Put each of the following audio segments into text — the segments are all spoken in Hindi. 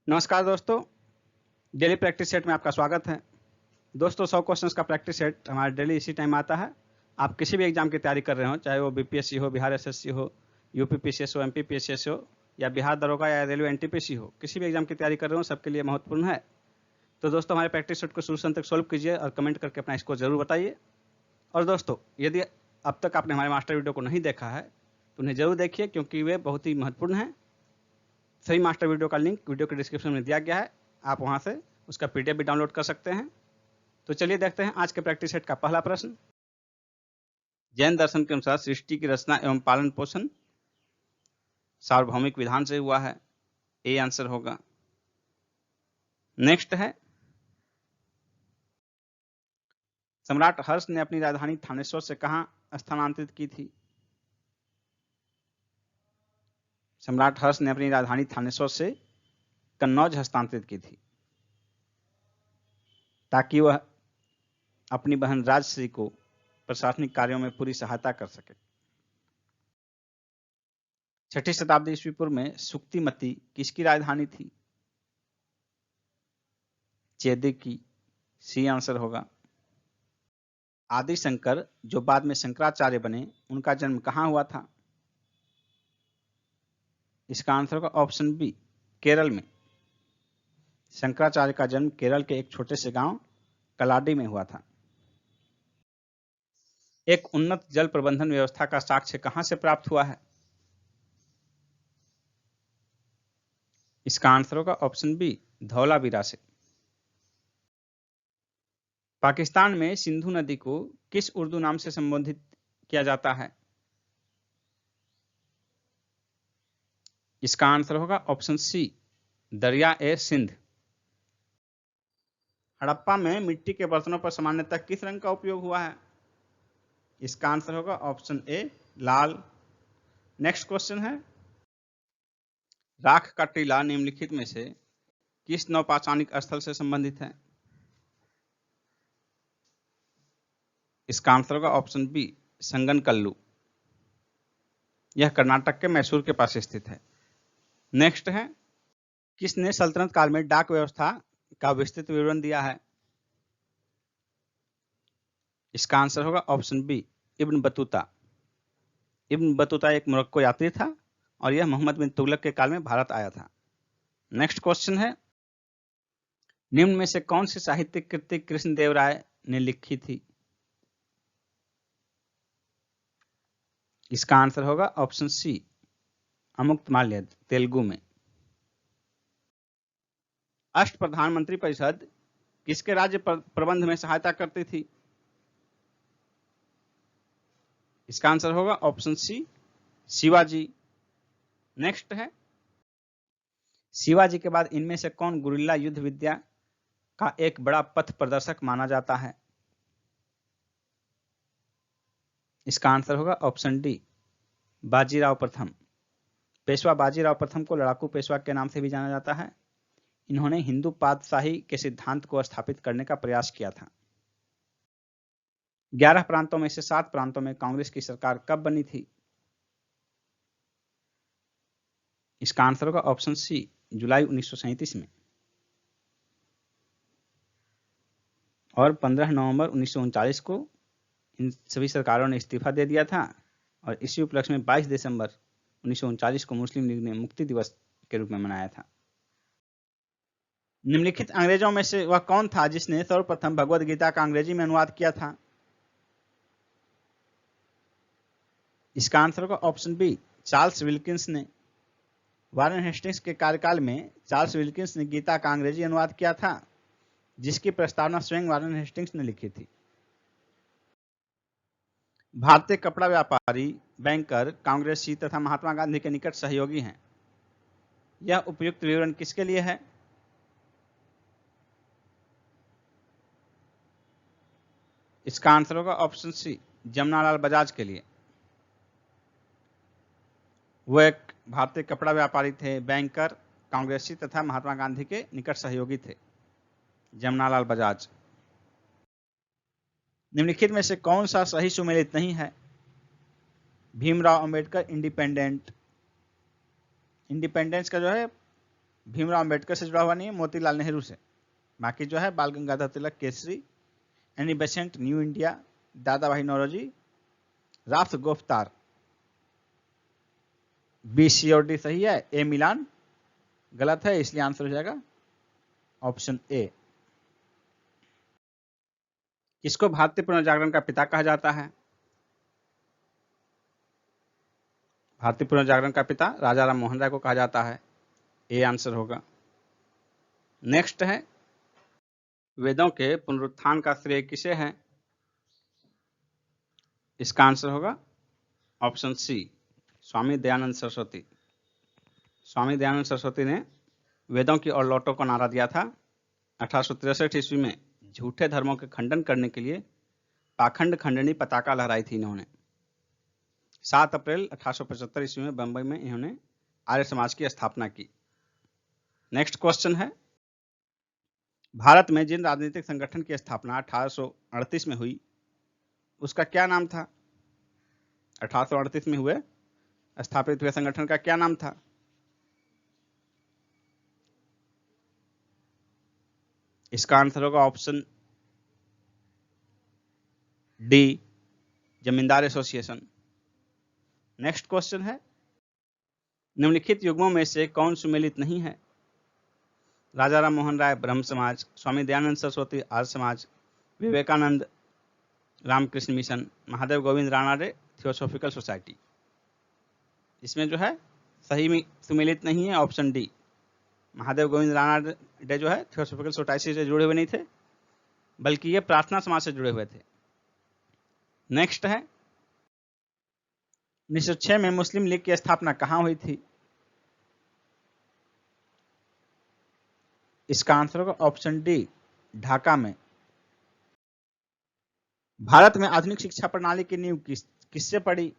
नमस्कार दोस्तों, डेली प्रैक्टिस सेट में आपका स्वागत है। दोस्तों 100 क्वेश्चंस का प्रैक्टिस सेट हमारा डेली इसी टाइम आता है। आप किसी भी एग्जाम की तैयारी कर रहे हो, चाहे वो बीपीएससी हो, बिहार एसएससी हो, यूपी पीसीएस हो, एमपी पीसीएस हो या बिहार दरोगा या रेलवे एनटीपीसी हो, किसी भी एग्जाम की तैयारी कर रहे हो, सबके लिए महत्वपूर्ण है। तो दोस्तों हमारे प्रैक्टिस सेट को शुरू से अंत तक सॉल्व कीजिए और कमेंट करके अपना स्कोर जरूर बताइए। और दोस्तों यदि अब तक आपने हमारे मास्टर वीडियो को नहीं देखा है तो उन्हें जरूर देखिए, क्योंकि वे बहुत ही महत्वपूर्ण हैं। सही मास्टर वीडियो का लिंक वीडियो के डिस्क्रिप्शन में दिया गया है, आप वहां से उसका पीडीएफ भी डाउनलोड कर सकते हैं। तो चलिए देखते हैं आज के प्रैक्टिस सेट का पहला प्रश्न। जैन दर्शन के अनुसार सृष्टि की रचना एवं पालन पोषण सार्वभौमिक विधान से हुआ है, ए आंसर होगा। नेक्स्ट है, सम्राट हर्ष ने अपनी राजधानी थानेश्वर से कहां स्थानांतरित की थी? सम्राट हर्ष ने अपनी राजधानी थानेश्वर से कन्नौज हस्तांतरित की थी, ताकि वह अपनी बहन राजश्री को प्रशासनिक कार्यों में पूरी सहायता कर सके। 6ठी शताब्दी ईस्वी पूर्व में सुक्तिमती किसकी राजधानी थी? चेदिक की, सी आंसर होगा। आदि शंकर जो बाद में शंकराचार्य बने, उनका जन्म कहां हुआ था? इसका आंसर होगा ऑप्शन बी, केरल में। शंकराचार्य का जन्म केरल के एक छोटे से गांव कलाडी में हुआ था। एक उन्नत जल प्रबंधन व्यवस्था का साक्ष्य कहां से प्राप्त हुआ है? इसका आंसर होगा ऑप्शन बी, धौलावीरा से। पाकिस्तान में सिंधु नदी को किस उर्दू नाम से संबोधित किया जाता है? इसका आंसर होगा ऑप्शन सी, दरिया ए सिंध। हड़प्पा में मिट्टी के बर्तनों पर सामान्यतः किस रंग का उपयोग हुआ है? इसका आंसर होगा option A, Lal. Next question है, राख का टीला निम्नलिखित में से किस नौपाषाणिक स्थल से संबंधित है? इसका आंसर होगा ऑप्शन बी, संगनकल्लू। यह कर्नाटक के मैसूर के पास स्थित है। नेक्स्ट है, किसने सल्तनत काल में डाक व्यवस्था का विस्तृत विवरण दिया है? इसका आंसर होगा option B, Ibn Battuta. Ibn Battuta एक मोरक्को यात्री था और यह मोहम्मद बिन तुगलक के काल में भारत आया था। नेक्स्ट क्वेश्चन है, निम्न में से कौन सी साहित्यिक कृति कृष्णदेव राय ने लिखी थी? इसका आंसर होगा ऑप्शन सी, अमुक्तमाल्य, तेलुगु में। अष्ट प्रधानमंत्री परिषद किसके राज्य प्रबंध में सहायता करती थी? इसका आंसर होगा ऑप्शन सी, शिवाजी। नेक्स्ट है, शिवाजी के बाद इनमें से कौन गुरिल्ला युद्ध विद्या का एक बड़ा पथ प्रदर्शक माना जाता है? इसका आंसर होगा ऑप्शन डी, बाजीराव प्रथम। पेशवा बाजीराव प्रथम को लड़ाकू पेशवा के नाम से भी जाना जाता है। इन्होंने हिंदू पातशाही के सिद्धांत को स्थापित करने का प्रयास किया था। 11 प्रांतों में से 7 प्रांतों में कांग्रेस की सरकार कब बनी थी? इसका आंसर होगा ऑप्शन सी, जुलाई 1937 में। और 15 नवंबर 1939 को इन सभी सरकारों ने इस्तीफा दे दिया था और इसी उपलक्ष्य में 22 दिसंबर 1939 को मुस्लिम लीग ने मुक्ति दिवस के रूप में मनाया था। निम्नलिखित अंग्रेजों में से वह कौन था जिसने सर्वप्रथम भगवद गीता का अंग्रेजी में अनुवाद किया था? इसका आंसर होगा ऑप्शन बी, चार्ल्स विल्किंस ने। वारेन हेस्टिंग्स के कार्यकाल में चार्ल्स विल्किंस ने गीता का अंग्रेजी अनुवाद किया था, जिसकी प्रस्तावना स्वयं वारेन हेस्टिंग्स ने लिखी थी। भारतीय कपड़ा व्यापारी, बैंकर, कांग्रेसी तथा महात्मा गांधी के निकट सहयोगी हैं। यह उपयुक्त विवरण किसके लिए है? इसका आंसर होगा ऑप्शन सी, जमनालाल बजाज के लिए। वो एक भारतीय कपड़ा व्यापारी थे, बैंकर, कांग्रेसी तथा महात्मा गांधी के निकट सहयोगी थे, जमनालाल बजाज। निम्नलिखित में से कौन सा सही सुमेलित नहीं है? भीमराव अंबेडकर इंडिपेंडेंस का जो है भीमराव अंबेडकर से जुड़ा हुआ नहीं है, मोतीलाल नेहरू से। बाकी जो है Bal Gangadhar Tilak, Kesari, Annie Besant, New India, Dadabhai Naoroji, राफ्त Goftar. B, सी और डी सही है, ए मिलान गलत है, इसलिए आंसर हो जाएगा ऑप्शन ए। किसको भारतीय पुनर्जागरण का पिता कहा जाता है? भारतीय पुनर्जागरण का पिता राजा राम मोहन राय को कहा जाता है, ए आंसर होगा। नेक्स्ट है, वेदों के पुनरुत्थान का श्रेय किसे है? इसका आंसर होगा ऑप्शन सी, स्वामी दयानंद सरस्वती। स्वामी दयानंद सरस्वती ने वेदों की ओर लौटो को नारा दिया था। 1863 ईस्वी में झूठे धर्मों के खंडन करने के लिए पाखंड खंडनी पताका लहराई थी इन्होंने। 7 अप्रैल 1875 ईस्वी में बंबई में इन्होंने आर्य समाज की स्थापना की। नेक्स्ट क्वेश्चन है, भारत में जिन राजनीतिक संगठन की स्थापना 1838 में हुई उसका क्या नाम था? 1838 में हुए स्थापित हुए संगठन का क्या नाम था? इसका आंसर होगा ऑप्शन डी, जमींदार एसोसिएशन। नेक्स्ट क्वेश्चन है, निम्नलिखित युग्मों में से कौन सुमेलित नहीं है? राजा राम मोहन राय ब्रह्म समाज, Swami Dayanand Saraswati Arya Samaj, Vivekananda Ramakrishna mission, Mahadev Govind Ranade Theosophical Society. इसमें जो है सही में सुमेलित नहीं है ऑप्शन डी। महादेव गोविंद रानाडे जो है थियोसॉफिकल सोसाइटी से जुड़े हुए नहीं थे, बल्कि ये प्रार्थना समाज से जुड़े हुए थे। नेक्स्ट है, 1906 में मुस्लिम लीग की स्थापना कहां हुई थी? इसका आंसर होगा ऑप्शन डी, ढाका में। भारत में आधुनिक शिक्षा प्रणाली की नींव किससे पड़ी?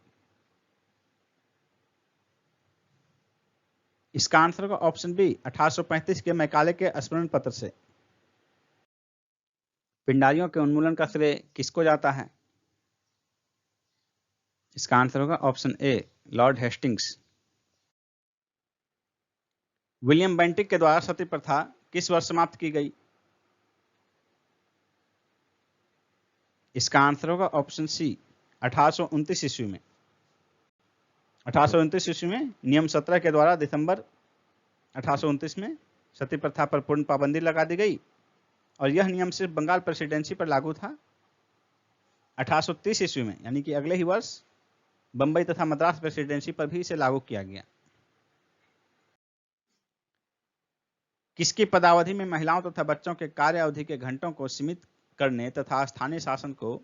इसका आंसर होगा ऑप्शन बी, 1835 के मैकाले के स्मरण पत्र से। पिंडारियों के उन्मूलन का श्रेय किसको जाता है? इसका आंसर होगा option A, Lord Hastings. William Bentinck के द्वारा सती प्रथा किस वर्ष समाप्त की गई? इसका आंसर होगा ऑप्शन सी, 1829 ईस्वी में। 1829 ईस्वी में नियम 17 के द्वारा दिसंबर 1829 में सती प्रथा पर पूर्ण पाबंदी लगा दी गई और यह नियम सिर्फ बंगाल प्रेसिडेंसी पर लागू था। 1830 ईस्वी में यानी कि अगले ही वर्ष बंबई तथा मद्रास प्रेसिडेंसी पर भी इसे लागू किया गया। किसकी पदावधि में महिलाओं तथा बच्चों के कार्य अवधि के घंटों को सीमित करने तथा स्थानीय शासन को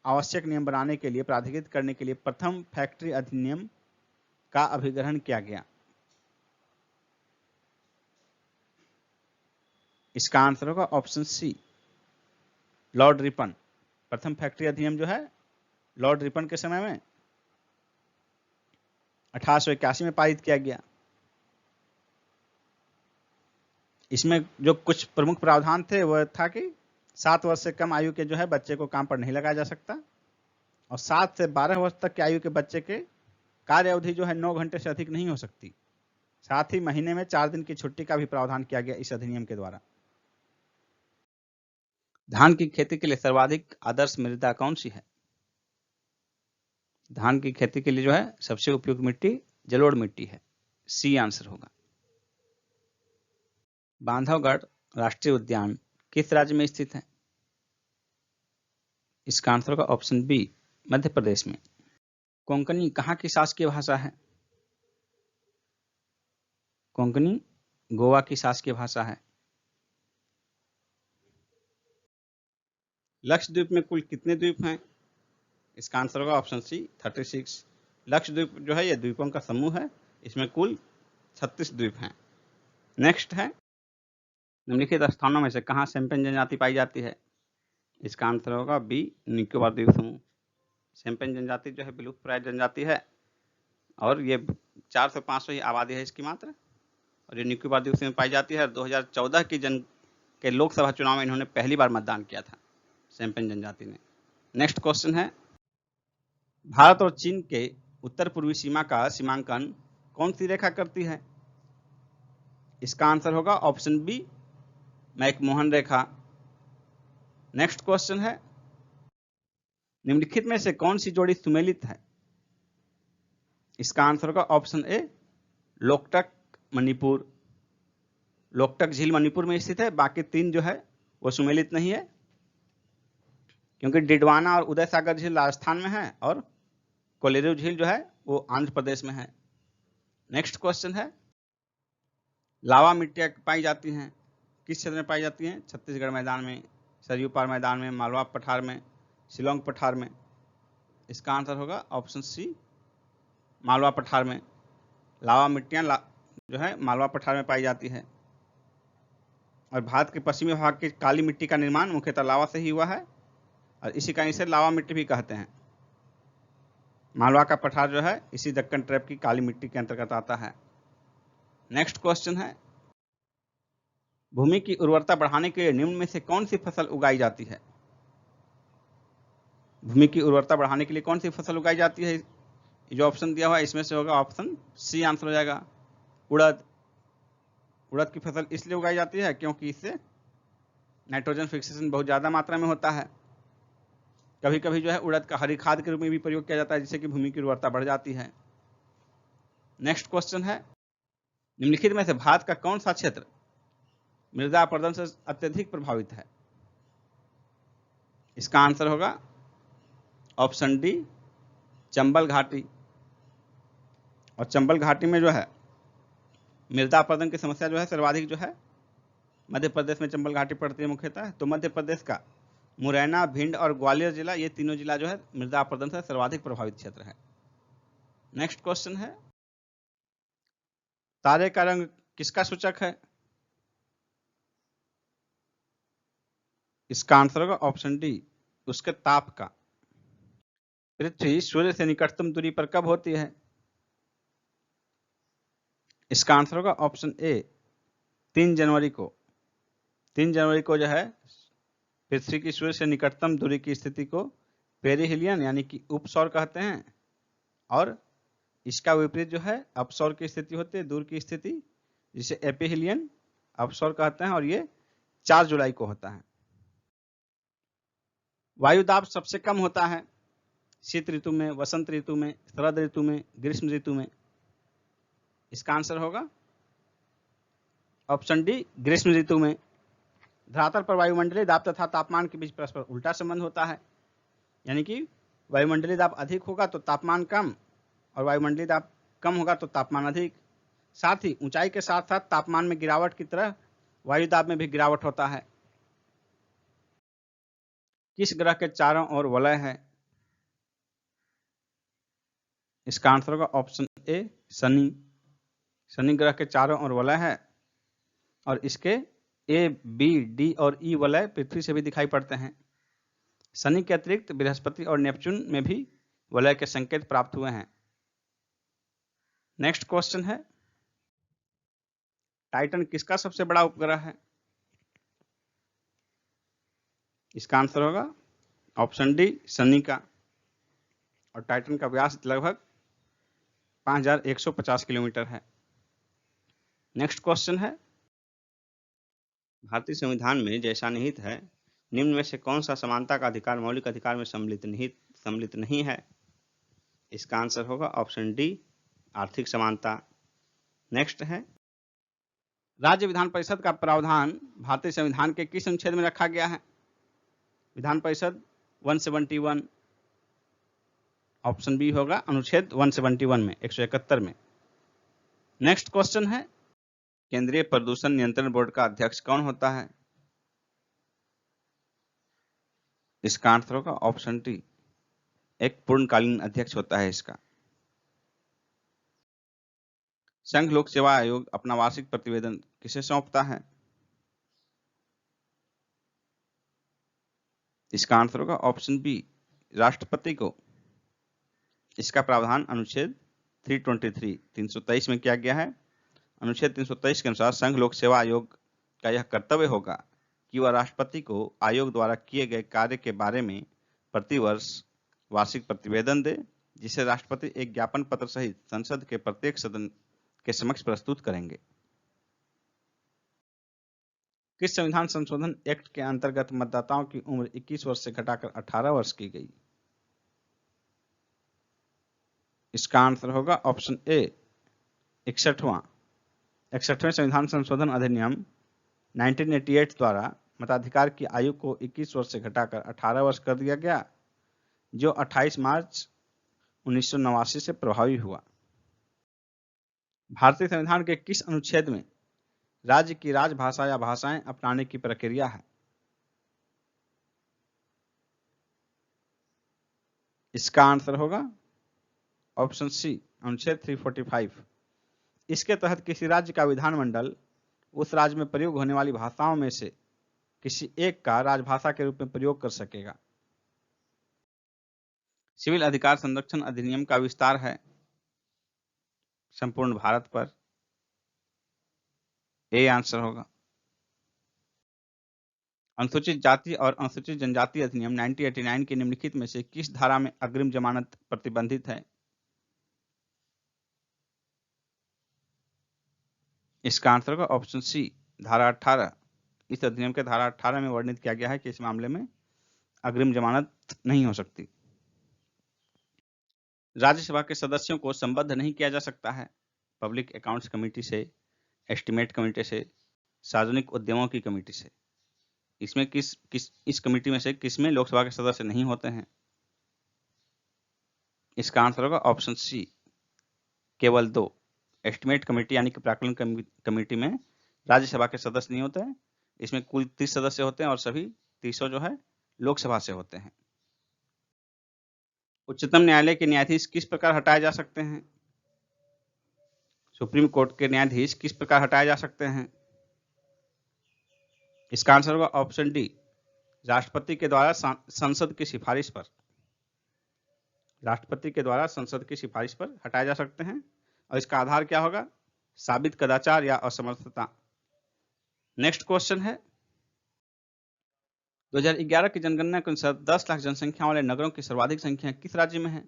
आवश्यक नियम बनाने के लिए प्राधिकृत करने के लिए प्रथम फैक्ट्री अधिनियम का अभिग्रहण किया गया? इसका आंसर होगा ऑप्शन सी, लॉर्ड रिपन। प्रथम फैक्ट्री अधिनियम जो है लॉर्ड रिपन के समय में 1881 में पारित किया गया। इसमें जो कुछ प्रमुख प्रावधान थे वह था कि 7 वर्ष से कम आयु के जो है बच्चे को काम पर नहीं लगाया जा सकता और 7 से 12 वर्ष तक की आयु के बच्चे के कार्य अवधि जो है 9 घंटे से अधिक नहीं हो सकती। साथ ही महीने में 4 दिन की छुट्टी का भी प्रावधान किया गया इस अधिनियम के द्वारा। धान की खेती के लिए सर्वाधिक आदर्श मृदा कौन सी है? धान की खेती के लिए जो है सबसे उपयुक्त मिट्टी जलोढ़ मिट्टी है, सी आंसर होगा। बांधवगढ़ राष्ट्रीय उद्यान किस राज्य में स्थित है? इसका आंसर होगा ऑप्शन बी, मध्य प्रदेश में। कोंकणी कहाँ की शासकीय भाषा है? कोंकणी गोवा की शासकीय भाषा है। लक्षद्वीप में कुल कितने द्वीप हैं? इसका आंसर होगा ऑप्शन सी, 36। लक्षद्वीप जो है यह द्वीपों का समूह है, इसमें कुल 36 द्वीप हैं। नेक्स्ट है, निम्नलिखित स्थानों में से कहाँ शैम्पेन जनजाति पाई जाती है? इसका आंसर होगा बी, निकोबार द्वीप समूह। शैम्पेन जनजाति जो है विलुप्त प्राय जनजाति है और ये 400-500 ही आबादी है इसकी मात्र, और ये निकोबार द्वीप में पाई जाती है। 2014 के लोकसभा चुनाव में इन्होंने पहली बार मतदान किया था शैम्पेन जनजाति ने। नेक्स्ट क्वेश्चन है, भारत और चीन के उत्तर पूर्वी सीमा का सीमांकन कौन सी रेखा करती है? इसका आंसर होगा ऑप्शन बी, मैकमोहन रेखा। नेक्स्ट क्वेश्चन है, निम्नलिखित में से कौन सी जोड़ी सुमेलित है? इसका आंसर होगा ऑप्शन ए, लोकटक मणिपुर। लोकटक झील मणिपुर में स्थित है, बाकी 3 जो है वो सुमेलित नहीं है, क्योंकि डिडवाना और उदय सागर झील राजस्थान में है और कोलेरू झील जो है वो आंध्र प्रदेश में है। नेक्स्ट क्वेश्चन है, लावा मिट्टियां पाई जाती हैं किस क्षेत्र में पाई जाती हैं? छत्तीसगढ़ मैदान में, सरयू पार मैदान में, मालवा पठार में, शिलोंग पठार में। इसका आंसर होगा ऑप्शन सी, मालवा पठार में। लावा मिट्टियां जो है मालवा पठार में पाई जाती है। और भारत के पश्चिमी भाग की काली मिट्टी का निर्माण मुख्यतः लावा से ही हुआ है और इसी कारण इसे लावा मिट्टी भी कहते हैं। मालवा का पठार जो है इसी दक्कन ट्रैप की काली मिट्टी के अंतर्गत आता है। नेक्स्ट क्वेश्चन है, भूमि की उर्वरता बढ़ाने के लिए निम्न में से कौन सी फसल उगाई जाती है? भूमि की उर्वरता बढ़ाने के लिए कौन सी फसल उगाई जाती है? जो ऑप्शन दिया हुआ है इसमें से होगा ऑप्शन सी आंसर हो जाएगा, उड़द। उड़द की फसल इसलिए उगाई जाती है क्योंकि इससे नाइट्रोजन फिक्सेशन बहुत ज़्यादा मात्रा में होता है। कभी कभी जो है उड़द का हरी खाद के रूप में भी प्रयोग किया जाता है, जिससे कि भूमि की उर्वरता बढ़ जाती है। नेक्स्ट क्वेश्चन है, निम्नलिखित में से भारत का कौन सा क्षेत्र मृदा अपरदन से अत्यधिक प्रभावित है? इसका आंसर होगा ऑप्शन डी, चंबल घाटी। और चंबल घाटी में जो है मृदा अपरदन की समस्या जो है सर्वाधिक जो है मध्य प्रदेश में चंबल घाटी पड़ती है मुख्यतः। तो मध्य प्रदेश का मुरैना, भिंड और ग्वालियर जिला, ये तीनों जिला जो है मृदा अपरदन से सर्वाधिक प्रभावित क्षेत्र है। नेक्स्ट क्वेश्चन है, तारे का रंग किसका सूचक है? इसका आंसर होगा ऑप्शन डी, उसके ताप का। पृथ्वी सूर्य से निकटतम दूरी पर कब होती है? इसका आंसर होगा ऑप्शन ए, 3 जनवरी को। 3 जनवरी को जो है पृथ्वी की सूर्य से निकटतम दूरी की स्थिति को पेरिहिलियन यानी कि उपसौर कहते हैं, और इसका विपरीत जो है अपसौर की स्थिति होती है, दूर की स्थिति, जिसे एपिहिलियन अपसौर कहते हैं, और ये 4 जुलाई को होता है। वायु दाब सबसे कम होता है शीत ऋतु में, वसंत ऋतु में, शरद ऋतु में, ग्रीष्म ऋतु में। इसका आंसर होगा ऑप्शन डी, ग्रीष्म ऋतु में। धरातल पर वायुमंडलीय दाब तथा तापमान के बीच परस्पर उल्टा संबंध होता है, यानी कि वायुमंडलीय दाब अधिक होगा तो तापमान कम, और वायुमंडलीय दाब कम होगा तो तापमान अधिक। साथ ही ऊंचाई के साथ साथ तापमान में गिरावट की तरह वायु दाब में भी गिरावट होता है। किस ग्रह के चारों ओर वलय है? इसका आंसर होगा ऑप्शन ए, शनि। शनि ग्रह के चारों ओर वलय है और इसके ए, बी, डी और ई वलय पृथ्वी से भी दिखाई पड़ते हैं। शनि के अतिरिक्त बृहस्पति और नेपच्यून में भी वलय के संकेत प्राप्त हुए हैं। नेक्स्ट क्वेश्चन है, टाइटन किसका सबसे बड़ा उपग्रह है? इसका आंसर होगा ऑप्शन डी, शनि का। और टाइटन का व्यास लगभग 5150 किलोमीटर है। नेक्स्ट क्वेश्चन है, भारतीय संविधान में जैसा निहित है निम्न में से कौन सा समानता का अधिकार मौलिक अधिकार में सम्मिलित नहीं है? इसका आंसर होगा ऑप्शन डी, आर्थिक समानता। नेक्स्ट है, राज्य विधान परिषद का प्रावधान भारतीय संविधान के किस अनुच्छेद में रखा गया है? विधान परिषद 171। ऑप्शन बी होगा अनुच्छेद 171 में, 171 में। नेक्स्ट क्वेश्चन है, केंद्रीय प्रदूषण नियंत्रण बोर्ड का अध्यक्ष कौन होता है? इसका आंसर होगा ऑप्शन डी, एक पूर्णकालीन अध्यक्ष होता है इसका। संघ लोक सेवा आयोग अपना वार्षिक प्रतिवेदन किसे सौंपता है? इसका आंसर होगा ऑप्शन बी, राष्ट्रपति को। इसका प्रावधान अनुच्छेद 323 में किया गया है। अनुच्छेद 323 के अनुसार संघ लोक सेवा आयोग का यह कर्तव्य होगा कि वह राष्ट्रपति को आयोग द्वारा किए गए कार्य के बारे में प्रतिवर्ष वार्षिक प्रतिवेदन दे, जिसे राष्ट्रपति एक ज्ञापन पत्र सहित संसद के प्रत्येक सदन के समक्ष प्रस्तुत करेंगे। किस संविधान संशोधन एक्ट के अंतर्गत मतदाताओं की उम्र 21 वर्ष से घटाकर 18 वर्ष की गई? इसका आंसर होगा ऑप्शन ए 61वें संविधान संशोधन अधिनियम 1988 द्वारा मताधिकार की आयु को 21 वर्ष से घटाकर 18 वर्ष कर दिया गया, जो 28 मार्च 1989 से प्रभावी हुआ। भारतीय संविधान के किस अनुच्छेद में राज्य की राजभाषा या भाषाएं अपनाने की प्रक्रिया है? इसका आंसर होगा ऑप्शन सी अनुच्छेद 345। इसके तहत किसी राज्य का विधानमंडल उस राज्य में प्रयोग होने वाली भाषाओं में से किसी एक का राजभाषा के रूप में प्रयोग कर सकेगा। सिविल अधिकार संरक्षण अधिनियम का विस्तार है संपूर्ण भारत पर। ए आंसर होगा। अनुसूचित जाति और अनुसूचित जनजाति अधिनियम 1989 के निम्नलिखित में से किस धारा में अग्रिम जमानत प्रतिबंधित है? इसका आंसर होगा ऑप्शन सी धारा 18। इस अधिनियम के धारा 18 में वर्णित किया गया है कि इस मामले में अग्रिम जमानत नहीं हो सकती। राज्यसभा के सदस्यों को संबद्ध नहीं किया जा सकता है पब्लिक अकाउंट्स कमेटी से, एस्टीमेट कमेटी से, सार्वजनिक उद्यमों की कमेटी से। इसमें इस कमेटी में से किसमें लोकसभा के सदस्य नहीं होते हैं? इसका आंसर होगा ऑप्शन सी केवल 2। एस्टीमेट कमेटी यानी कि प्राक्कलन कमेटी में राज्यसभा के सदस्य नहीं होते हैं। इसमें कुल 30 सदस्य होते हैं और सभी 30 जो है लोकसभा से होते हैं। उच्चतम न्यायालय के न्यायाधीश किस प्रकार हटाए जा सकते हैं? सुप्रीम कोर्ट के न्यायाधीश किस प्रकार हटाए जा सकते हैं? इसका आंसर होगा ऑप्शन डी राष्ट्रपति के द्वारा संसद की सिफारिश पर। राष्ट्रपति के द्वारा संसद की सिफारिश पर हटाए जा सकते हैं और इसका आधार क्या होगा? साबित कदाचार या असमर्थता। नेक्स्ट क्वेश्चन है 2011 की जनगणना के अनुसार 10 लाख जनसंख्या वाले नगरों की सर्वाधिक संख्या किस राज्य में है?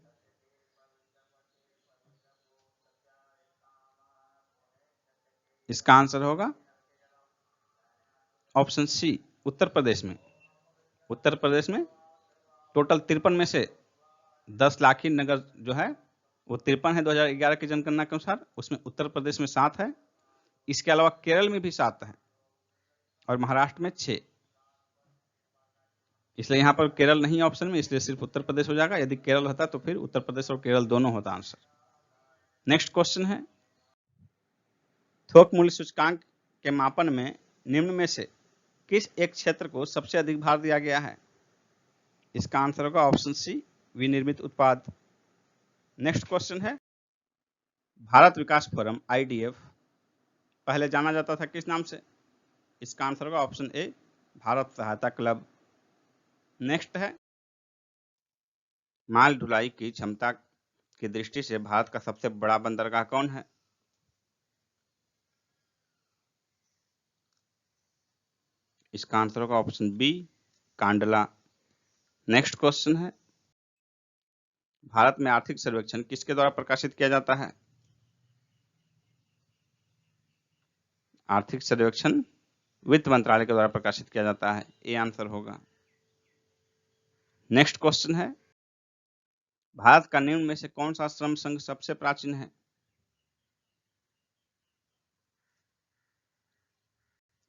इसका आंसर होगा ऑप्शन सी उत्तर प्रदेश में। उत्तर प्रदेश में टोटल 53 में से 10 लाख ही नगर जो है वो 53 है 2011 की जनगणना के अनुसार। उसमें उत्तर प्रदेश में 7 है, इसके अलावा केरल में भी 7 है और महाराष्ट्र में 6। इसलिए यहाँ पर केरल नहीं ऑप्शन में, इसलिए सिर्फ उत्तर प्रदेश हो जाएगा। यदि केरल होता तो फिर उत्तर प्रदेश और केरल दोनों होता आंसर। नेक्स्ट क्वेश्चन है थोक मूल्य सूचकांक के मापन में निम्न में से किस एक क्षेत्र को सबसे अधिक भार दिया गया है? इसका आंसर होगा ऑप्शन सी विनिर्मित उत्पाद। नेक्स्ट क्वेश्चन है भारत विकास फोरम IDF पहले जाना जाता था किस नाम से? इसका आंसर होगा ऑप्शन ए भारत सहायता क्लब। नेक्स्ट है माल ढुलाई की क्षमता की दृष्टि से भारत का सबसे बड़ा बंदरगाह कौन है? इसका आंसर होगा option B Kandla. Next question है भारत में आर्थिक सर्वेक्षण किसके द्वारा प्रकाशित किया जाता है? आर्थिक सर्वेक्षण वित्त मंत्रालय के द्वारा प्रकाशित किया जाता है। ए आंसर होगा। नेक्स्ट क्वेश्चन है भारत का निम्न में से कौन सा श्रम संघ सबसे प्राचीन है?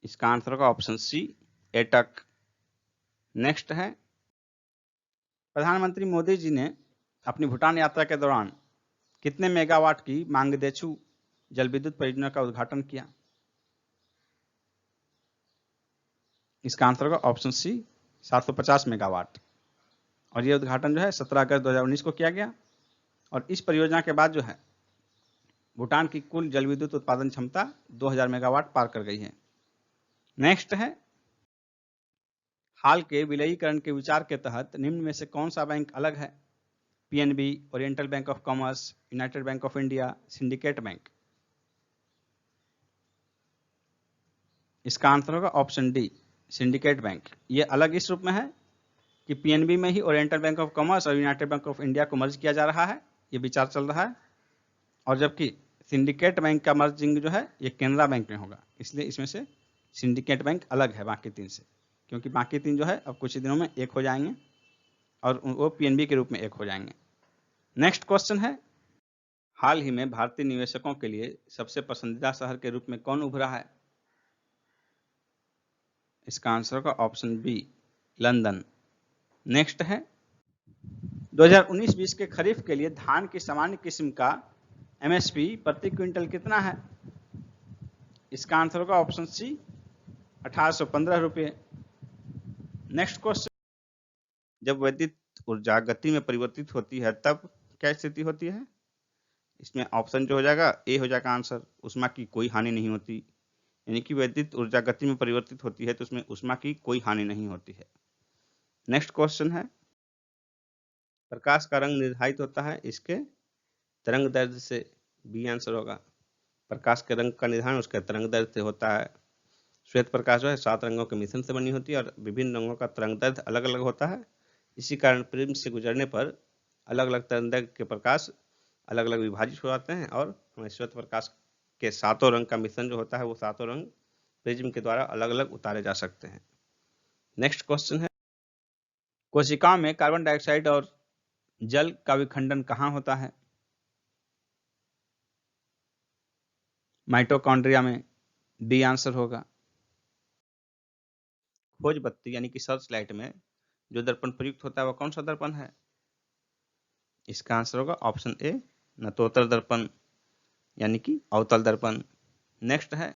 इसका आंसर होगा ऑप्शन सी एटक। नेक्स्ट है प्रधानमंत्री मोदी जी ने अपनी भूटान यात्रा के दौरान कितने मेगावाट की मांगदेछू जल विद्युत परियोजना का उद्घाटन किया? इसका आंसर होगा ऑप्शन सी 750 मेगावाट। और यह उद्घाटन जो है 17 अगस्त 2019 को किया गया। और इस परियोजना के बाद जो है भूटान की कुल जल विद्युत उत्पादन क्षमता 2000 मेगावाट पार कर गई है। नेक्स्ट है हाल के विलयीकरण के विचार के तहत निम्न में से कौन सा बैंक अलग है? PNB, oriental bank of commerce, United bank of India, syndicate bank. इसका आंसर होगा ऑप्शन डी सिंडिकेट बैंक। ये अलग इस रूप में है कि PNB में ही ओरिएंटल बैंक ऑफ कॉमर्स और यूनाइटेड बैंक ऑफ इंडिया को मर्ज किया जा रहा है, ये विचार चल रहा है। और जबकि सिंडिकेट बैंक का मर्जिंग जो है ये केनरा बैंक में होगा, इसलिए इसमें से सिंडिकेट बैंक अलग है बाकी 3 से, क्योंकि बाकी 3 जो है अब कुछ ही दिनों में एक हो जाएंगे और वो पीएनबी के रूप में एक हो जाएंगे। नेक्स्ट क्वेश्चन है, हाल ही में भारतीय निवेशकों के लिए सबसे पसंदीदा शहर के रूप में कौन उभरा है? इसका आंसर होगा ऑप्शन बी, लंदन। नेक्स्ट है, 2019-20 के खरीफ के लिए धान की सामान्य किस्म का एमएसपी प्रति क्विंटल कितना है? इसका आंसर होगा ऑप्शन सी, 1815 रुपये। नेक्स्ट क्वेश्चन, जब वैद्युत ऊर्जा गति में परिवर्तित होती है तब क्या स्थिति होती है? इसमें ऑप्शन जो हो जाएगा ए हो जाएगा आंसर, ऊष्मा की कोई हानि नहीं होती। यानी कि वैद्युत ऊर्जा गति में परिवर्तित होती है तो उसमें ऊष्मा की कोई हानि नहीं होती है। नेक्स्ट क्वेश्चन है, प्रकाश का रंग निर्धारित होता है इसके तरंग दैर्ध्य से। बी आंसर होगा। प्रकाश के रंग का निर्धारण उसके तरंग दैर्ध्य से होता है। श्वेत प्रकाश जो है 7 रंगों के मिश्रण से बनी होती है और विभिन्न रंगों का तरंग दैर्ध्य अलग अलग होता है। इसी कारण प्रिज्म से गुजरने पर अलग अलग तरंग दैर्ध्य के प्रकाश अलग अलग विभाजित हो जाते हैं और हमें श्वेत प्रकाश के 7 रंग का मिश्रण जो होता है वो 7 रंग प्रिज्म के द्वारा अलग अलग उतारे जा सकते हैं। नेक्स्ट क्वेश्चन है, कोशिकाओं में कार्बन डाइऑक्साइड और जल का विखंडन कहाँ होता है? माइटोकॉन्ड्रिया में। डी आंसर होगा। खोज बत्ती यानी कि सर्च लाइट में जो दर्पण प्रयुक्त होता है वह कौन सा दर्पण है? इसका आंसर होगा ऑप्शन ए, नतोत्तर दर्पण यानी कि अवतल दर्पण। नेक्स्ट है,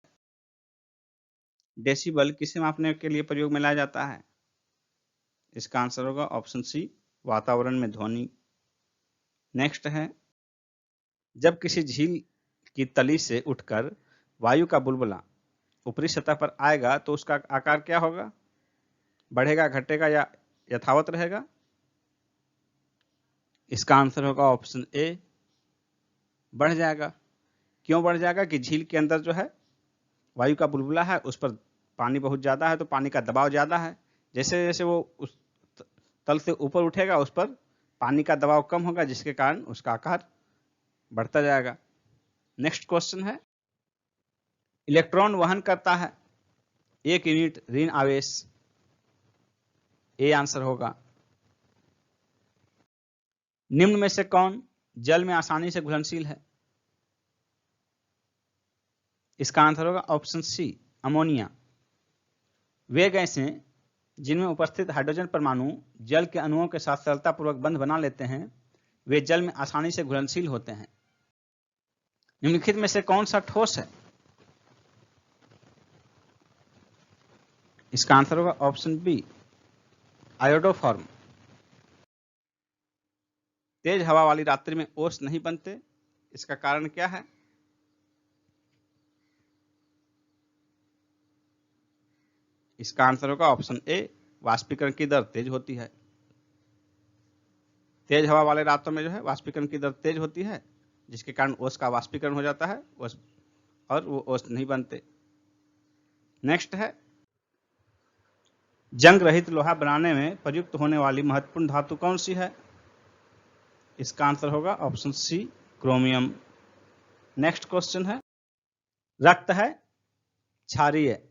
डेसिबल किसे मापने के लिए प्रयोग में लाया जाता है? इसका आंसर होगा ऑप्शन सी, वातावरण में ध्वनि। नेक्स्ट है, जब किसी झील की तली से उठकर वायु का बुलबुला ऊपरी सतह पर आएगा तो उसका आकार क्या होगा? बढ़ेगा, घटेगा या यथावत रहेगा? इसका आंसर होगा ऑप्शन ए, बढ़ जाएगा। क्यों बढ़ जाएगा? कि झील के अंदर जो है वायु का बुलबुला है, उस पर पानी बहुत ज़्यादा है तो पानी का दबाव ज़्यादा है। जैसे जैसे वो उस तल से ऊपर उठेगा उस पर पानी का दबाव कम होगा, जिसके कारण उसका आकार बढ़ता जाएगा। नेक्स्ट क्वेश्चन है, इलेक्ट्रॉन वहन करता है 1 यूनिट ऋण आवेश। ए आंसर होगा। निम्न में से कौन जल में आसानी से घुलनशील है? इसका आंसर होगा ऑप्शन सी, अमोनिया। वे गैसें जिनमें उपस्थित हाइड्रोजन परमाणु जल के अणुओं के साथ सरलतापूर्वक बंध बना लेते हैं वे जल में आसानी से घुलनशील होते हैं। निम्नलिखित में से कौन सा ठोस है? इसका आंसर होगा ऑप्शन बी, आयोडोफॉर्म। तेज हवा वाली रात्रि में ओस नहीं बनते, इसका कारण क्या है? इसका आंसर होगा ऑप्शन ए, वाष्पीकरण की दर तेज होती है। तेज हवा वाले रातों में जो है वाष्पीकरण की दर तेज होती है, जिसके कारण ओस का वाष्पीकरण हो जाता है और वो ओस नहीं बनते। नेक्स्ट है, जंग रहित लोहा बनाने में प्रयुक्त होने वाली महत्वपूर्ण धातु कौन सी है? इसका आंसर होगा option C, chromium. Next question है, रक्त है क्षारीय,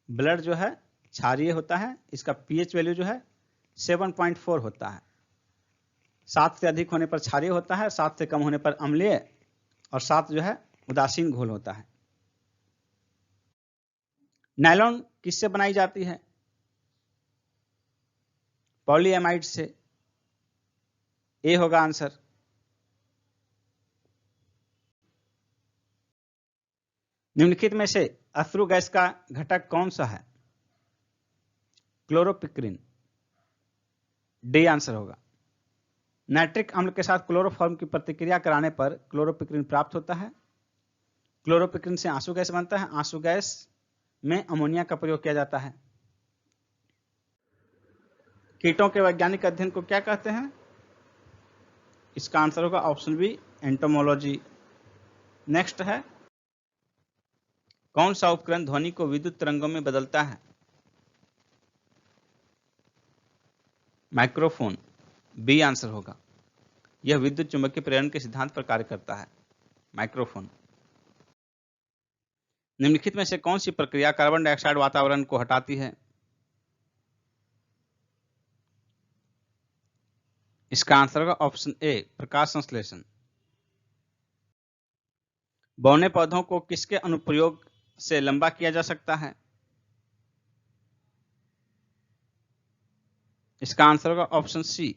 ब्लड जो है क्षारीय होता है, इसका पीएच वैल्यू जो है 7.4 होता है। 7 से अधिक होने पर क्षारीय होता है, 7 से कम होने पर अम्लीय और 7 जो है उदासीन घोल होता है। नायलॉन किससे बनाई जाती है? पॉलीएमाइड से। ए होगा आंसर। निम्नलिखित में से अश्रु गैस का घटक कौन सा है? क्लोरोपिक्रिन। डी आंसर होगा। नाइट्रिक अम्ल के साथ क्लोरोफॉर्म की प्रतिक्रिया कराने पर क्लोरोपिक्रिन प्राप्त होता है। क्लोरोपिक्रिन से आंसू गैस बनता है। आंसू गैस में अमोनिया का प्रयोग किया जाता है। कीटों के वैज्ञानिक अध्ययन को क्या कहते हैं? इसका आंसर होगा ऑप्शन बी, एंटोमोलॉजी। नेक्स्ट है, कौन सा उपकरण ध्वनि को विद्युत तरंगों में बदलता है? माइक्रोफोन। बी आंसर होगा। यह विद्युत चुंबकीय प्रेरण के सिद्धांत पर कार्य करता है, माइक्रोफोन। निम्नलिखित में से कौन सी प्रक्रिया कार्बन डाइऑक्साइड वातावरण को हटाती है? इसका आंसर होगा ऑप्शन ए, प्रकाश संश्लेषण। बौने पौधों को किसके अनुप्रयोग से लंबा किया जा सकता है? इसका आंसर होगा ऑप्शन सी,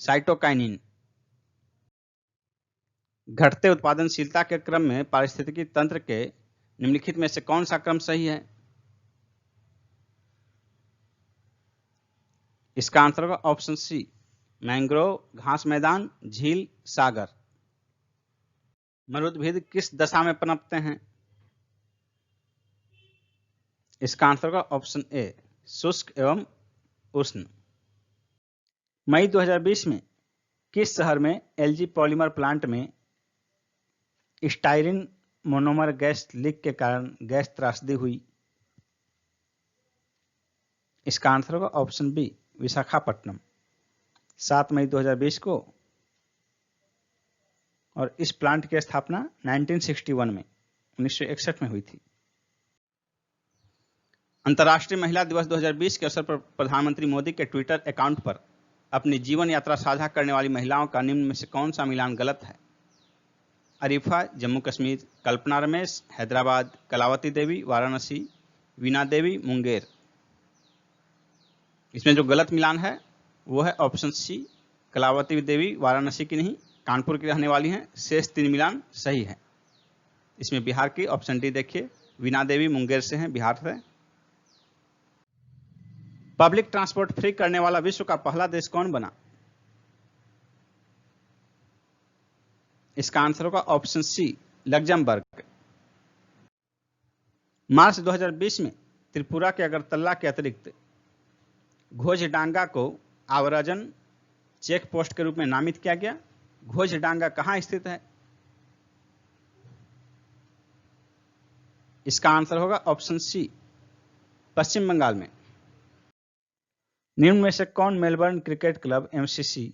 साइटोकाइनिन। घटते उत्पादनशीलता के क्रम में पारिस्थितिकी तंत्र के निम्नलिखित में से कौन सा क्रम सही है? इसका आंसर होगा ऑप्शन सी, मैंग्रोव, घास मैदान, झील, सागर। मरुद्भिद किस दशा में पनपते हैं? इसका आंसर होगा ऑप्शन ए, शुष्क एवं उष्ण। मई 2020 में किस शहर में एलजी पॉलीमर प्लांट में स्टाइरिन मोनोमर गैस लीक के कारण गैस त्रासदी हुई? इसका आंसर होगा ऑप्शन बी, विशाखापट्टनम, 7 मई 2020 को। और इस प्लांट की स्थापना 1961 में 1961 में हुई थी। अंतर्राष्ट्रीय महिला दिवस 2020 के अवसर पर प्रधानमंत्री मोदी के ट्विटर अकाउंट पर अपनी जीवन यात्रा साझा करने वाली महिलाओं का निम्न में से कौन सा मिलान गलत है? अरीफा, जम्मू कश्मीर; कल्पना रमेश, हैदराबाद; कलावती देवी, वाराणसी; वीना देवी, मुंगेर। इसमें जो गलत मिलान है वो है ऑप्शन सी, कलावती देवी वाराणसी की नहीं, कानपुर की रहने वाली हैं। शेष 3 मिलान सही है। इसमें बिहार की ऑप्शन डी देखिए, वीना देवी मुंगेर से हैं, बिहार से। पब्लिक ट्रांसपोर्ट फ्री करने वाला विश्व का पहला देश कौन बना? इसका आंसर होगा ऑप्शन सी, लग्जमबर्ग। मार्च 2020 में त्रिपुरा के अगरतला के अतिरिक्त घोजडांगा को आव्रजन चेक पोस्ट के रूप में नामित किया गया। घोजडांगा कहां स्थित है? इसका आंसर होगा ऑप्शन सी, पश्चिम बंगाल में। निम्न में से कौन मेलबर्न क्रिकेट क्लब एमसीसी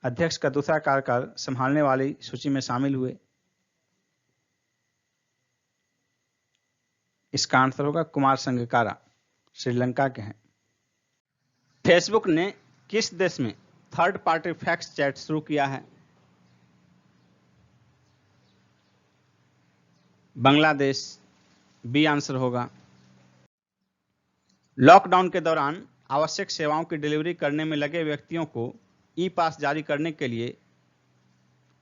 अध्यक्ष का दूसरा कार्यकाल संभालने वाली सूची में शामिल हुए? इसका आंसर होगा कुमार संगकारा, श्रीलंका के हैं। फेसबुक ने किस देश में थर्ड पार्टी फैक्स चैट शुरू किया है? बांग्लादेश, बी आंसर होगा। लॉकडाउन के दौरान आवश्यक सेवाओं की डिलीवरी करने में लगे व्यक्तियों को ई पास जारी करने के लिए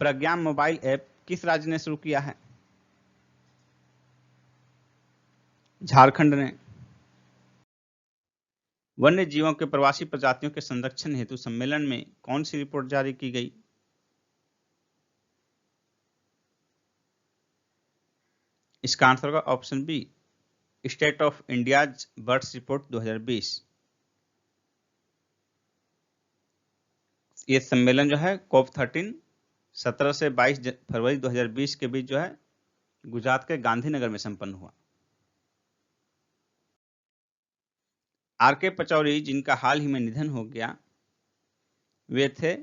प्रज्ञान मोबाइल ऐप किस राज्य ने शुरू किया है? झारखंड ने। वन्य जीवों के प्रवासी प्रजातियों के संरक्षण हेतु सम्मेलन में कौन सी रिपोर्ट जारी की गई? इसका आंसर होगा option B, state of India's birds report 2020। ये सम्मेलन जो है COP 13 17 से 22 फरवरी 2020 के बीच जो है गुजरात के गांधीनगर में संपन्न हुआ। आर.के. पचौरी, जिनका हाल ही में निधन हो गया, वे थे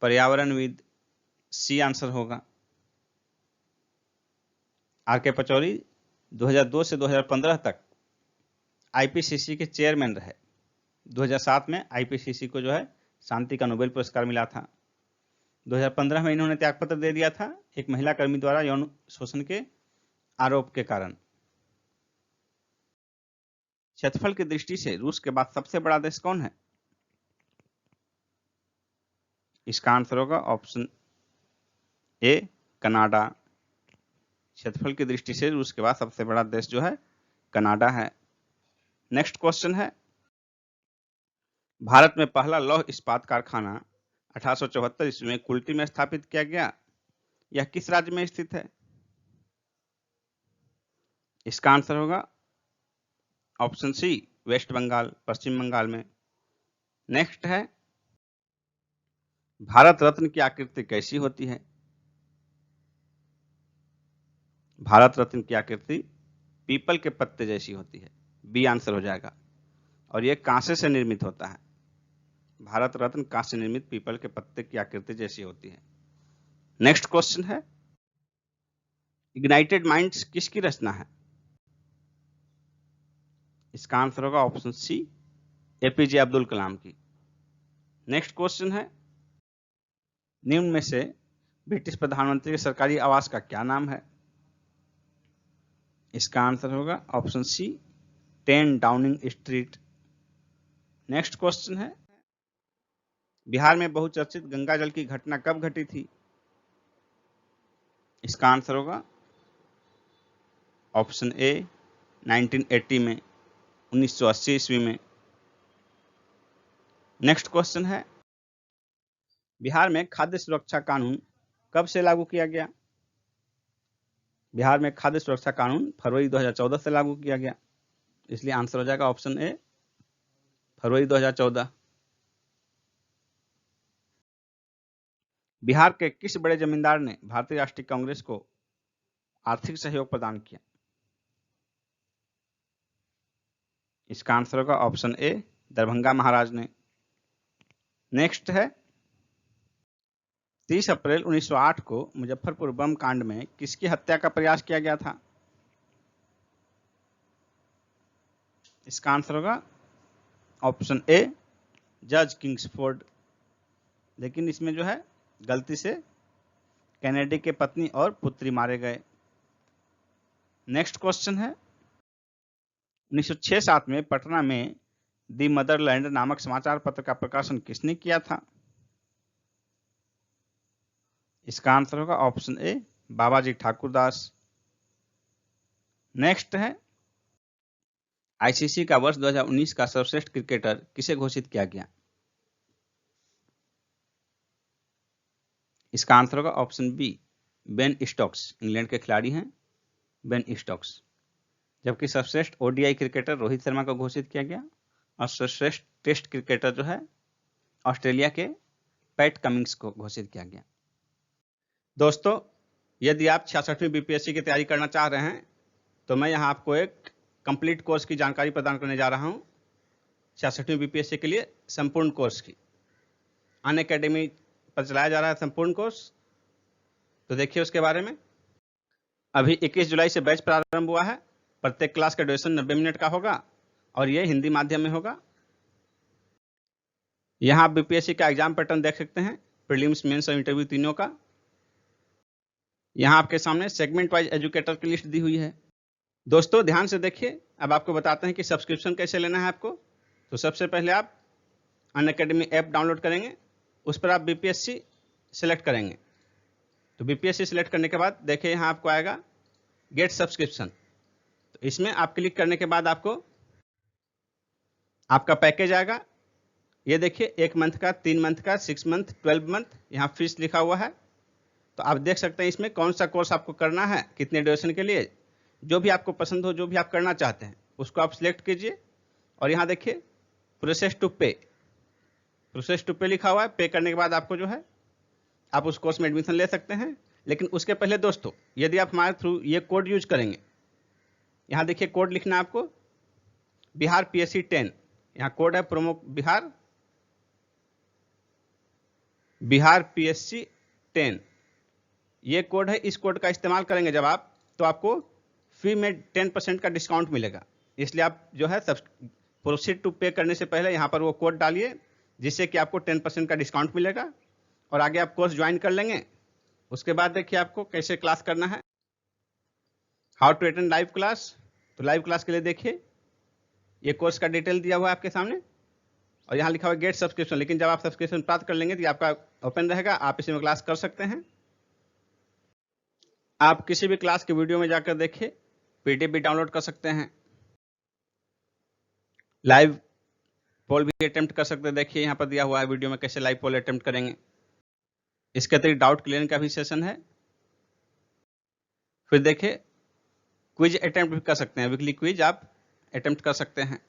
पर्यावरणविद, सी आंसर होगा। आर.के. पचौरी 2002 से 2015 तक आईपीसीसी के चेयरमैन रहे। 2007 में आईपीसीसी को जो है शांति का नोबेल पुरस्कार मिला था। 2015 में इन्होंने त्यागपत्र दे दिया था एक महिला कर्मी द्वारा यौन शोषण के आरोप के कारण। क्षेत्रफल की दृष्टि से रूस के बाद सबसे बड़ा देश कौन है? इसका आंसर होगा ऑप्शन ए, कनाडा। क्षेत्रफल की दृष्टि से रूस के बाद सबसे बड़ा देश जो है कनाडा है। नेक्स्ट क्वेश्चन है, भारत में पहला लौह इस्पात कारखाना 1874 ईस्वी में कुल्टी में स्थापित किया गया। यह किस राज्य में स्थित है? इसका आंसर होगा ऑप्शन सी, वेस्ट बंगाल, पश्चिम बंगाल में। नेक्स्ट है, भारत रत्न की आकृति कैसी होती है? भारत रत्न की आकृति पीपल के पत्ते जैसी होती है, बी आंसर हो जाएगा। और यह कांसे से निर्मित होता है। भारत रत्न कांसे निर्मित पीपल के पत्ते की आकृति जैसी होती है। नेक्स्ट क्वेश्चन है, इग्नाइटेड माइंड्स किसकी रचना है? इसका आंसर होगा ऑप्शन सी, एपीजे अब्दुल कलाम की। नेक्स्ट क्वेश्चन है, निम्न में से ब्रिटिश प्रधानमंत्री के सरकारी आवास का क्या नाम है? इसका आंसर होगा option C, 10 Downing Street. Next question है, बिहार में बहुचर्चित गंगा जल की घटना कब घटी थी? इसका आंसर होगा ऑप्शन ए, 1980 में, 1980 ईस्वी में। नेक्स्ट क्वेश्चन है, बिहार में खाद्य सुरक्षा कानून कब से लागू किया गया? बिहार में खाद्य सुरक्षा कानून फरवरी 2014 से लागू किया गया, इसलिए आंसर हो जाएगा ऑप्शन ए, फरवरी 2014। बिहार के किस बड़े जमींदार ने भारतीय राष्ट्रीय कांग्रेस को आर्थिक सहयोग प्रदान किया? इसका आंसर होगा ऑप्शन ए, दरभंगा महाराज ने। नेक्स्ट है, 30 अप्रैल 1908 को मुजफ्फरपुर बम कांड में किसकी हत्या का प्रयास किया गया था? इसका आंसर होगा ऑप्शन ए, जज किंग्सफोर्ड। लेकिन इसमें जो है गलती से कैनेडी के पत्नी और पुत्री मारे गए। नेक्स्ट क्वेश्चन है, 1906-07 में पटना में दी मदरलैंड नामक समाचार पत्र का प्रकाशन किसने किया था? इसका आंसर होगा option A, Babaji Thakurdas. Next है, आईसीसी का वर्ष 2019 का सर्वश्रेष्ठ क्रिकेटर किसे घोषित किया गया? इसका आंसर होगा option B, Ben Stokes. England के खिलाड़ी हैं बेन स्टोक्स। जबकि सर्वश्रेष्ठ ओडीआई क्रिकेटर रोहित शर्मा को घोषित किया गया और सर्वश्रेष्ठ टेस्ट क्रिकेटर जो है ऑस्ट्रेलिया के पैट कमिंग्स को घोषित किया गया। दोस्तों, यदि आप 66वीं बीपीएससी की तैयारी करना चाह रहे हैं तो मैं यहाँ आपको एक कंप्लीट कोर्स की जानकारी प्रदान करने जा रहा हूँ। 66वीं बीपीएससी के लिए संपूर्ण कोर्स की अनअकैडमी पर चलाया जा रहा है संपूर्ण कोर्स। तो देखिए उसके बारे में। अभी 21 जुलाई से बैच प्रारंभ हुआ है। प्रत्येक क्लास का ड्यूरेशन 90 मिनट का होगा और ये हिंदी माध्यम में होगा। यहाँ आप बीपीएससी का एग्जाम पैटर्न देख सकते हैं, प्रीलिम्स, मेंस और इंटरव्यू तीनों का। यहाँ आपके सामने सेगमेंट वाइज एजुकेटर की लिस्ट दी हुई है। दोस्तों ध्यान से देखिए, अब आपको बताते हैं कि सब्सक्रिप्शन कैसे लेना है आपको। तो सबसे पहले आप अनअकैडमी ऐप डाउनलोड करेंगे, उस पर आप बीपीएससी सिलेक्ट करेंगे। तो बीपीएससी सिलेक्ट करने के बाद देखिए यहाँ आपको आएगा गेट सब्सक्रिप्शन। तो इसमें आप क्लिक करने के बाद आपको आपका पैकेज आएगा। ये देखिए 1 मंथ का, 3 मंथ का, 6 मंथ, 12 मंथ, यहाँ फीस लिखा हुआ है। तो आप देख सकते हैं इसमें कौन सा कोर्स आपको करना है, कितने ड्यूरेशन के लिए। जो भी आपको पसंद हो, जो भी आप करना चाहते हैं उसको आप सिलेक्ट कीजिए। और यहाँ देखिए प्रोसेस टू पे, प्रोसेस टू पे लिखा हुआ है। पे करने के बाद आपको जो है आप उस कोर्स में एडमिशन ले सकते हैं। लेकिन उसके पहले दोस्तों, यदि आप हमारे थ्रू ये कोड यूज करेंगे, यहाँ देखिए कोड लिखना है आपको, बिहार पीएससी 10। यहाँ कोड है प्रोमो बिहार, बिहार पीएससी 10। ये कोड है। इस कोड का इस्तेमाल करेंगे जब आप, तो आपको फी में 10% का डिस्काउंट मिलेगा। इसलिए आप जो है प्रोसीड टू पे करने से पहले यहाँ पर वो कोड डालिए, जिससे कि आपको 10% का डिस्काउंट मिलेगा और आगे आप कोर्स ज्वाइन कर लेंगे। उसके बाद देखिए आपको कैसे क्लास करना है, how to attend live class. तो लाइव क्लास के लिए देखिए ये कोर्स का डिटेल दिया हुआ है आपके सामने और यहाँ लिखा हुआ है गेट सब्सक्रिप्शन। लेकिन जब आप सब्सक्रिप्शन प्राप्त कर लेंगे तो ये आपका ओपन रहेगा, आप इसी में क्लास कर सकते हैं। आप किसी भी क्लास की वीडियो में जाकर देखिए, पीडीएफ भी डाउनलोड कर सकते हैं, लाइव पोल भी अटेम्प्ट कर सकते हैं। देखिए यहाँ पर दिया हुआ है वीडियो में कैसे लाइव पोल अटेम्प्ट करेंगे। इसके अतिरिक्त डाउट क्लियरिंग का भी सेशन है। फिर देखिए क्विज अटेम्प्ट भी कर सकते हैं, वीकली क्विज आप अटेम्प्ट कर सकते हैं।